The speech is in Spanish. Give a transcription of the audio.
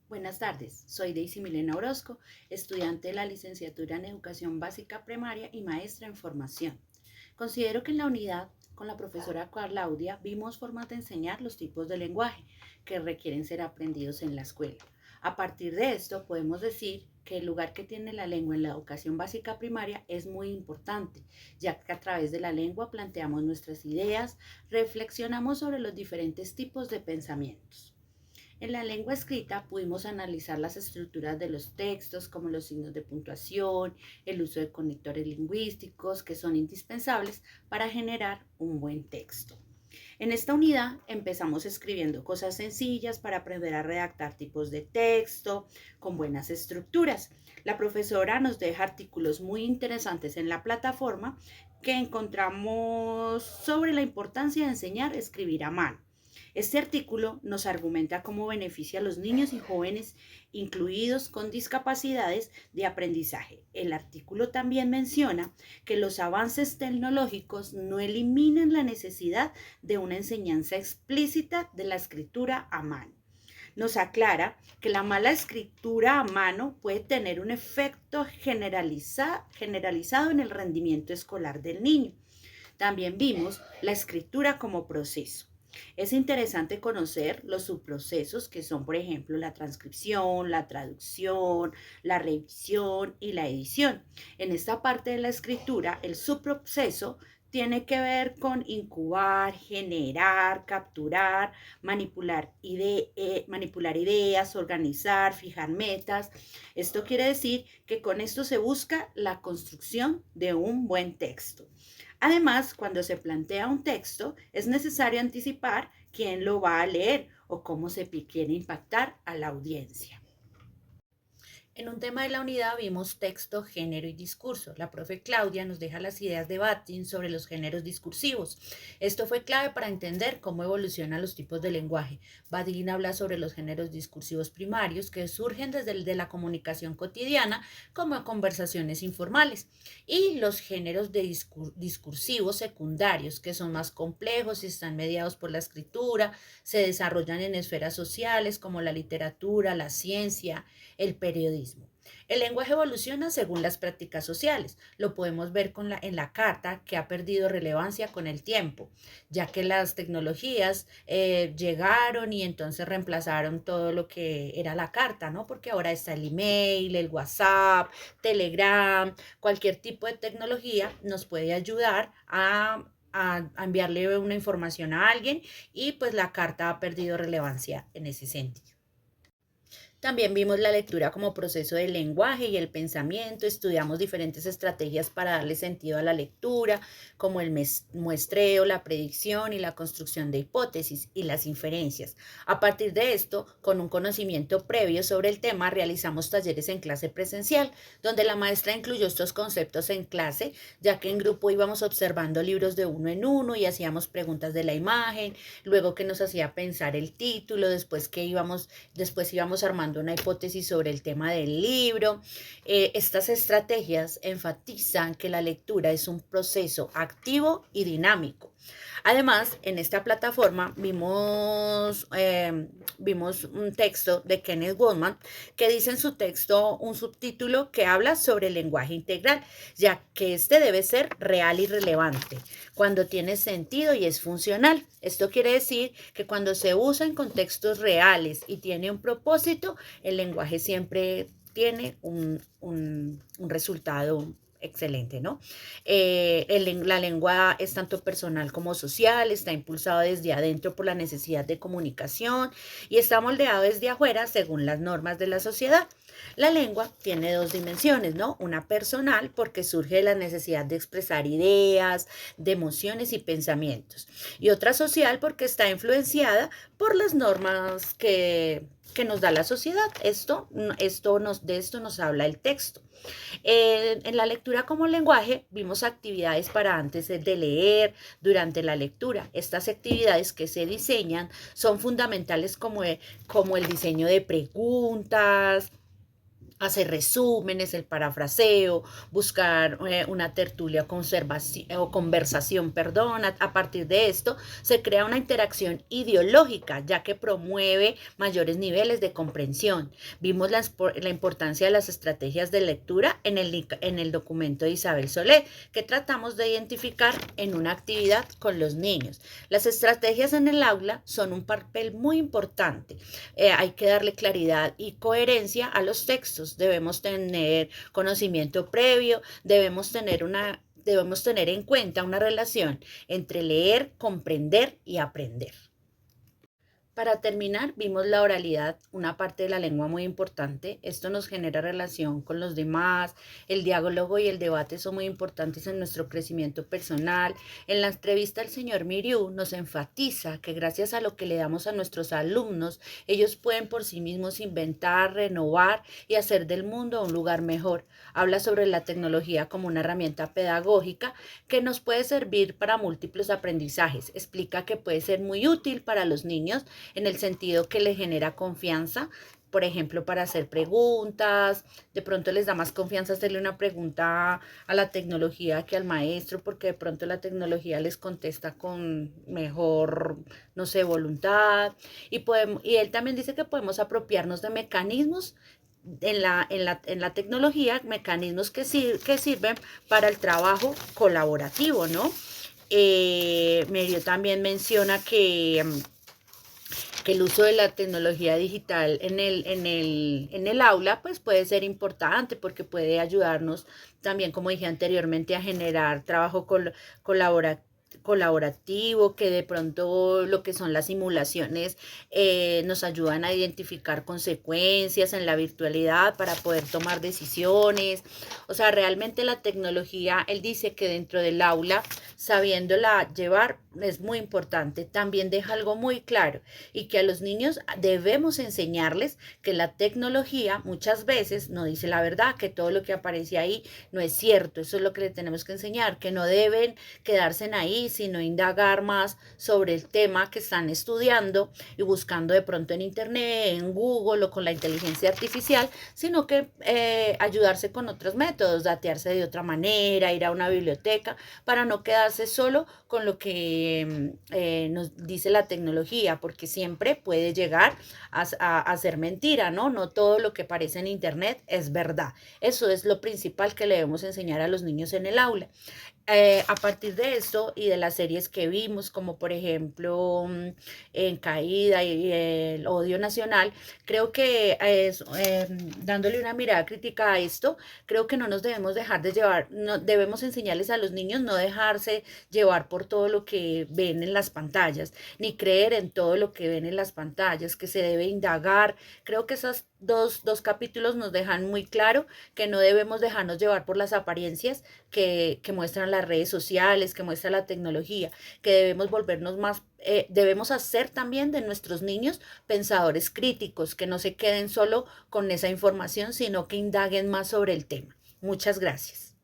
Buenas tardes, soy Daisy Milena Orozco, estudiante de la licenciatura en Educación Básica Primaria y maestra en formación. Considero que en la unidad con la profesora Claudia vimos formas de enseñar los tipos de lenguaje que requieren ser aprendidos en la escuela. A partir de esto podemos decir que el lugar que tiene la lengua en la educación básica primaria es muy importante, ya que a través de la lengua planteamos nuestras ideas, reflexionamos sobre los diferentes tipos de pensamientos. En la lengua escrita pudimos analizar las estructuras de los textos, como los signos de puntuación, el uso de conectores lingüísticos, que son indispensables para generar un buen texto. En esta unidad empezamos escribiendo cosas sencillas para aprender a redactar tipos de texto con buenas estructuras. La profesora nos deja artículos muy interesantes en la plataforma que encontramos sobre la importancia de enseñar a escribir a mano. Este artículo nos argumenta cómo beneficia a los niños y jóvenes incluidos con discapacidades de aprendizaje. El artículo también menciona que los avances tecnológicos no eliminan la necesidad de una enseñanza explícita de la escritura a mano. Nos aclara que la mala escritura a mano puede tener un efecto generalizado en el rendimiento escolar del niño. También vimos la escritura como proceso. Es interesante conocer los subprocesos que son, por ejemplo, la transcripción, la traducción, la revisión y la edición. En esta parte de la escritura, el subproceso tiene que ver con incubar, generar, capturar, manipular ideas, organizar, fijar metas. Esto quiere decir que con esto se busca la construcción de un buen texto. Además, cuando se plantea un texto, es necesario anticipar quién lo va a leer o cómo se quiere impactar a la audiencia. En un tema de la unidad vimos texto, género y discurso. La profe Claudia nos deja las ideas de Batin sobre los géneros discursivos. Esto fue clave para entender cómo evolucionan los tipos de lenguaje. Batin habla sobre los géneros discursivos primarios que surgen desde el de la comunicación cotidiana como conversaciones informales y los géneros de discursivos secundarios que son más complejos y están mediados por la escritura, se desarrollan en esferas sociales como la literatura, la ciencia, el periodismo. El lenguaje evoluciona según las prácticas sociales. Lo podemos ver en la carta que ha perdido relevancia con el tiempo, ya que las tecnologías llegaron y entonces reemplazaron todo lo que era la carta, ¿no? Porque ahora está el email, el WhatsApp, Telegram, cualquier tipo de tecnología nos puede ayudar a enviarle una información a alguien y pues la carta ha perdido relevancia en ese sentido. También vimos la lectura como proceso del lenguaje y el pensamiento, estudiamos diferentes estrategias para darle sentido a la lectura, como el muestreo, la predicción y la construcción de hipótesis y las inferencias. A partir de esto, con un conocimiento previo sobre el tema, realizamos talleres en clase presencial, donde la maestra incluyó estos conceptos en clase, ya que en grupo íbamos observando libros de uno en uno y hacíamos preguntas de la imagen, luego que nos hacía pensar el título, después íbamos armando una hipótesis sobre el tema del libro. Estas estrategias enfatizan que la lectura es un proceso activo y dinámico. Además, en esta plataforma vimos un texto de Kenneth Goldman que dice en su texto un subtítulo que habla sobre el lenguaje integral, ya que este debe ser real y relevante cuando tiene sentido y es funcional. Esto quiere decir que cuando se usa en contextos reales y tiene un propósito, el lenguaje siempre tiene un resultado excelente, ¿no? La lengua es tanto personal como social, está impulsado desde adentro por la necesidad de comunicación y está moldeado desde afuera según las normas de la sociedad. La lengua tiene dos dimensiones, ¿no? Una personal porque surge de la necesidad de expresar ideas, de emociones y pensamientos. Y otra social porque está influenciada por las normas que nos da la sociedad. De esto nos habla el texto. En la lectura como lenguaje vimos actividades para antes de leer, durante la lectura. Estas actividades que se diseñan son fundamentales como el diseño de preguntas, hacer resúmenes, el parafraseo, buscar una tertulia o conversación, perdón. A partir de esto se crea una interacción ideológica, ya que promueve mayores niveles de comprensión. Vimos la importancia de las estrategias de lectura en el documento de Isabel Solé, que tratamos de identificar en una actividad con los niños. Las estrategias en el aula son un papel muy importante. Hay que darle claridad y coherencia a los textos. Debemos tener conocimiento previo, debemos tener en cuenta una relación entre leer, comprender y aprender. Para terminar, vimos la oralidad, una parte de la lengua muy importante. Esto nos genera relación con los demás. El diálogo y el debate son muy importantes en nuestro crecimiento personal. En la entrevista, el señor Miriu nos enfatiza que gracias a lo que le damos a nuestros alumnos, ellos pueden por sí mismos inventar, renovar y hacer del mundo un lugar mejor. Habla sobre la tecnología como una herramienta pedagógica que nos puede servir para múltiples aprendizajes. Explica que puede ser muy útil para los niños en el sentido que le genera confianza, por ejemplo, para hacer preguntas. De pronto les da más confianza hacerle una pregunta a la tecnología que al maestro, porque de pronto la tecnología les contesta con mejor, no sé, voluntad. Y él también dice que podemos apropiarnos de mecanismos en la tecnología, mecanismos que sirven para el trabajo colaborativo, ¿no? Merio también menciona que el uso de la tecnología digital en el aula pues puede ser importante porque puede ayudarnos también, como dije anteriormente, a generar trabajo colaborativo, que de pronto lo que son las simulaciones nos ayudan a identificar consecuencias en la virtualidad para poder tomar decisiones. O sea, realmente la tecnología, él dice que dentro del aula, sabiéndola llevar, es muy importante. También deja algo muy claro y que a los niños debemos enseñarles que la tecnología muchas veces no dice la verdad, que todo lo que aparece ahí no es cierto. Eso es lo que le tenemos que enseñar, que no deben quedarse en ahí, sino indagar más sobre el tema que están estudiando y buscando de pronto en internet, en Google o con la inteligencia artificial, sino que ayudarse con otros métodos, datearse de otra manera, ir a una biblioteca, para no quedarse solo con lo que nos dice la tecnología, porque siempre puede llegar a ser mentira, ¿no? No todo lo que aparece en internet es verdad. Eso es lo principal que le debemos enseñar a los niños en el aula. A partir de esto y de las series que vimos, como por ejemplo En Caída y El Odio Nacional, creo que dándole una mirada crítica a esto, creo que no nos debemos dejar de llevar, no, debemos enseñarles a los niños no dejarse llevar por todo lo que ven en las pantallas, ni creer en todo lo que ven en las pantallas, que se debe indagar. Creo que esos dos capítulos nos dejan muy claro que no debemos dejarnos llevar por las apariencias que muestran las redes sociales, que muestra la tecnología, que debemos volvernos más, debemos hacer también de nuestros niños pensadores críticos, que no se queden solo con esa información, sino que indaguen más sobre el tema. Muchas gracias.